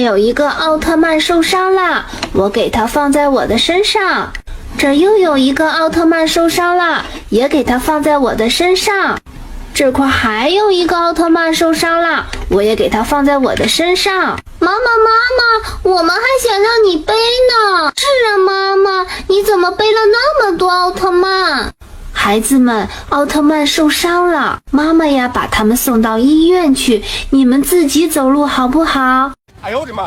有一个奥特曼受伤了，我给他放在我的身上。这又有一个奥特曼受伤了，也给他放在我的身上。这块还有一个奥特曼受伤了，我也给他放在我的身上。妈妈，我们还想让你背呢。是啊，妈妈，你怎么背了那么多奥特曼？孩子们，奥特曼受伤了，妈妈呀，把他们送到医院去，你们自己走路好不好？哎呦我的妈！